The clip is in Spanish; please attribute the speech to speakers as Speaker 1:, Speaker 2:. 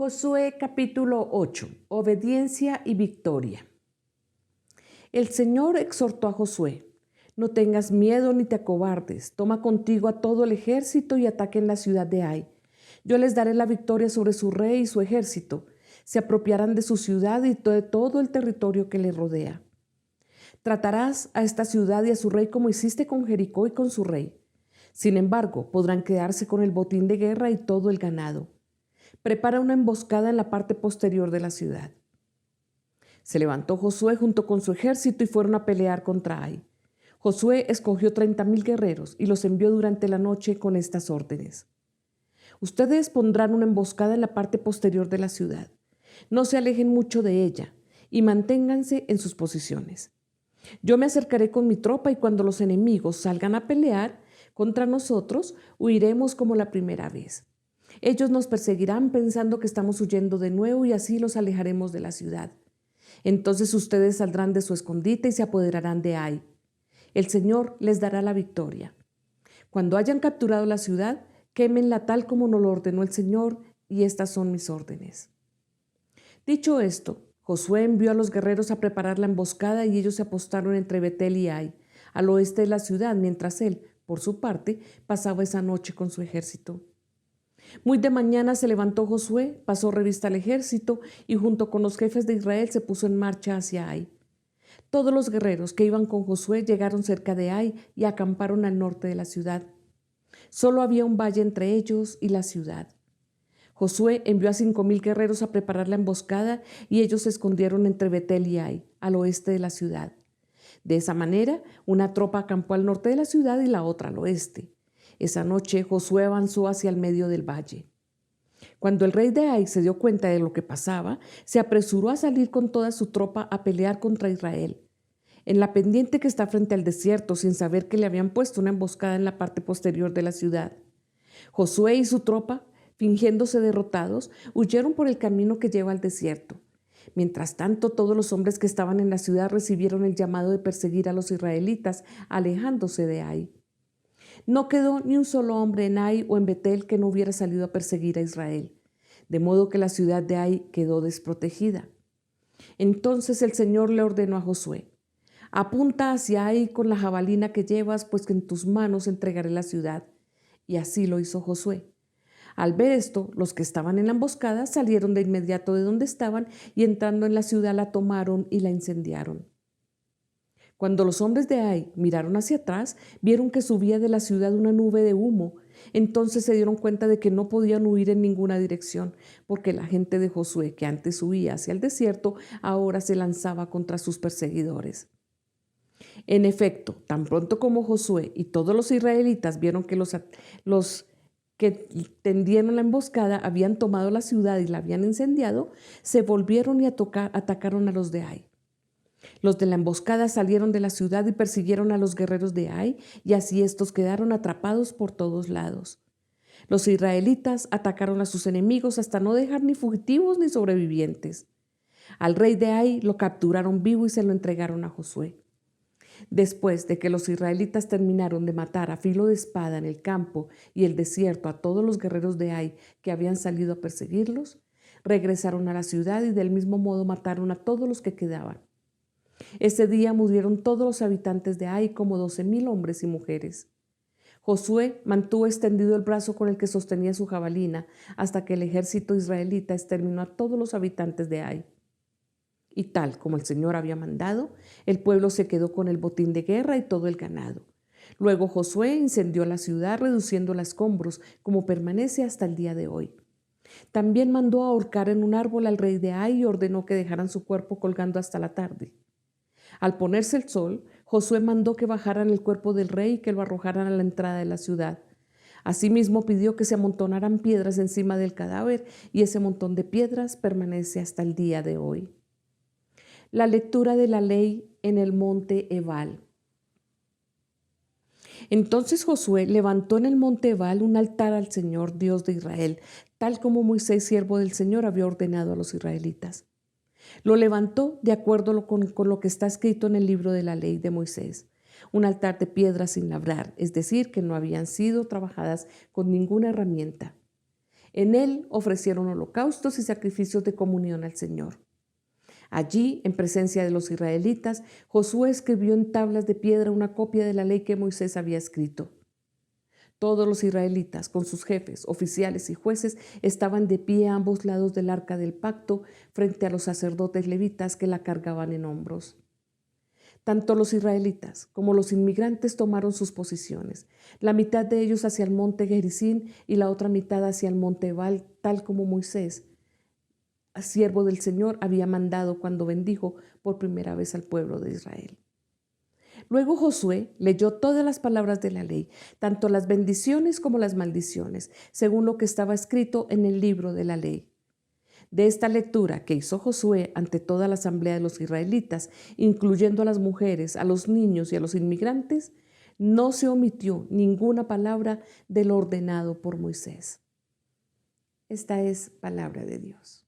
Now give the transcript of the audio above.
Speaker 1: Josué capítulo 8. Obediencia y victoria. El Señor exhortó a Josué: no tengas miedo ni te acobardes, toma contigo a todo el ejército y ataquen la ciudad de Ai. Yo les daré la victoria sobre su rey y su ejército. Se apropiarán de su ciudad y de todo el territorio que le rodea. Tratarás a esta ciudad y a su rey como hiciste con Jericó y con su rey. Sin embargo, podrán quedarse con el botín de guerra y todo el ganado. Prepara una emboscada en la parte posterior de la ciudad. Se levantó Josué junto con su ejército y fueron a pelear contra Ai. Josué escogió 30,000 guerreros y los envió durante la noche con estas órdenes: ustedes pondrán una emboscada en la parte posterior de la ciudad. No se alejen mucho de ella y manténganse en sus posiciones. Yo me acercaré con mi tropa y cuando los enemigos salgan a pelear contra nosotros, huiremos como la primera vez. Ellos nos perseguirán pensando que estamos huyendo de nuevo y así los alejaremos de la ciudad. Entonces ustedes saldrán de su escondite y se apoderarán de Ai. El Señor les dará la victoria. Cuando hayan capturado la ciudad, quémenla tal como nos lo ordenó el Señor, y estas son mis órdenes. Dicho esto, Josué envió a los guerreros a preparar la emboscada y ellos se apostaron entre Betel y Ai, al oeste de la ciudad, mientras él, por su parte, pasaba esa noche con su ejército. Muy de mañana se levantó Josué, pasó revista al ejército y junto con los jefes de Israel se puso en marcha hacia Ai. Todos los guerreros que iban con Josué llegaron cerca de Ai y acamparon al norte de la ciudad. Solo había un valle entre ellos y la ciudad. Josué envió a 5,000 guerreros a preparar la emboscada y ellos se escondieron entre Betel y Ai, al oeste de la ciudad. De esa manera, una tropa acampó al norte de la ciudad y la otra al oeste. Esa noche Josué avanzó hacia el medio del valle. Cuando el rey de Ai se dio cuenta de lo que pasaba, se apresuró a salir con toda su tropa a pelear contra Israel. En la pendiente que está frente al desierto, sin saber que le habían puesto una emboscada en la parte posterior de la ciudad, Josué y su tropa, fingiéndose derrotados, huyeron por el camino que lleva al desierto. Mientras tanto, todos los hombres que estaban en la ciudad recibieron el llamado de perseguir a los israelitas, alejándose de Ai. No quedó ni un solo hombre en Ai o en Betel que no hubiera salido a perseguir a Israel, de modo que la ciudad de Ai quedó desprotegida. Entonces el Señor le ordenó a Josué: apunta hacia Ai con la jabalina que llevas, pues que en tus manos entregaré la ciudad. Y así lo hizo Josué. Al ver esto, los que estaban en la emboscada salieron de inmediato de donde estaban y entrando en la ciudad la tomaron y la incendiaron. Cuando los hombres de Ai miraron hacia atrás, vieron que subía de la ciudad una nube de humo. Entonces se dieron cuenta de que no podían huir en ninguna dirección, porque la gente de Josué, que antes huía hacia el desierto, ahora se lanzaba contra sus perseguidores. En efecto, tan pronto como Josué y todos los israelitas vieron que los que tendieron la emboscada habían tomado la ciudad y la habían incendiado, se volvieron y atacaron a los de Ai. Los de la emboscada salieron de la ciudad y persiguieron a los guerreros de Ai, y así estos quedaron atrapados por todos lados. Los israelitas atacaron a sus enemigos hasta no dejar ni fugitivos ni sobrevivientes. Al rey de Ai lo capturaron vivo y se lo entregaron a Josué. Después de que los israelitas terminaron de matar a filo de espada en el campo y el desierto a todos los guerreros de Ai que habían salido a perseguirlos, regresaron a la ciudad y del mismo modo mataron a todos los que quedaban. Ese día murieron todos los habitantes de Ai, como 12,000 hombres y mujeres. Josué mantuvo extendido el brazo con el que sostenía su jabalina hasta que el ejército israelita exterminó a todos los habitantes de Ai. Y tal como el Señor había mandado, el pueblo se quedó con el botín de guerra y todo el ganado. Luego Josué incendió la ciudad, reduciéndola a escombros, como permanece hasta el día de hoy. También mandó ahorcar en un árbol al rey de Ai y ordenó que dejaran su cuerpo colgando hasta la tarde. Al ponerse el sol, Josué mandó que bajaran el cuerpo del rey y que lo arrojaran a la entrada de la ciudad. Asimismo pidió que se amontonaran piedras encima del cadáver, y ese montón de piedras permanece hasta el día de hoy. La lectura de la ley en el monte Ebal. Entonces Josué levantó en el monte Ebal un altar al Señor, Dios de Israel, tal como Moisés, siervo del Señor, había ordenado a los israelitas. Lo levantó de acuerdo con lo que está escrito en el libro de la ley de Moisés, un altar de piedra sin labrar, es decir, que no habían sido trabajadas con ninguna herramienta. En él ofrecieron holocaustos y sacrificios de comunión al Señor. Allí, en presencia de los israelitas, Josué escribió en tablas de piedra una copia de la ley que Moisés había escrito. Todos los israelitas, con sus jefes, oficiales y jueces, estaban de pie a ambos lados del arca del pacto frente a los sacerdotes levitas que la cargaban en hombros. Tanto los israelitas como los inmigrantes tomaron sus posiciones, la mitad de ellos hacia el monte Gerizim y la otra mitad hacia el monte Ebal, tal como Moisés, siervo del Señor, había mandado cuando bendijo por primera vez al pueblo de Israel. Luego Josué leyó todas las palabras de la ley, tanto las bendiciones como las maldiciones, según lo que estaba escrito en el libro de la ley. De esta lectura que hizo Josué ante toda la asamblea de los israelitas, incluyendo a las mujeres, a los niños y a los inmigrantes, no se omitió ninguna palabra de lo ordenado por Moisés. Esta es palabra de Dios.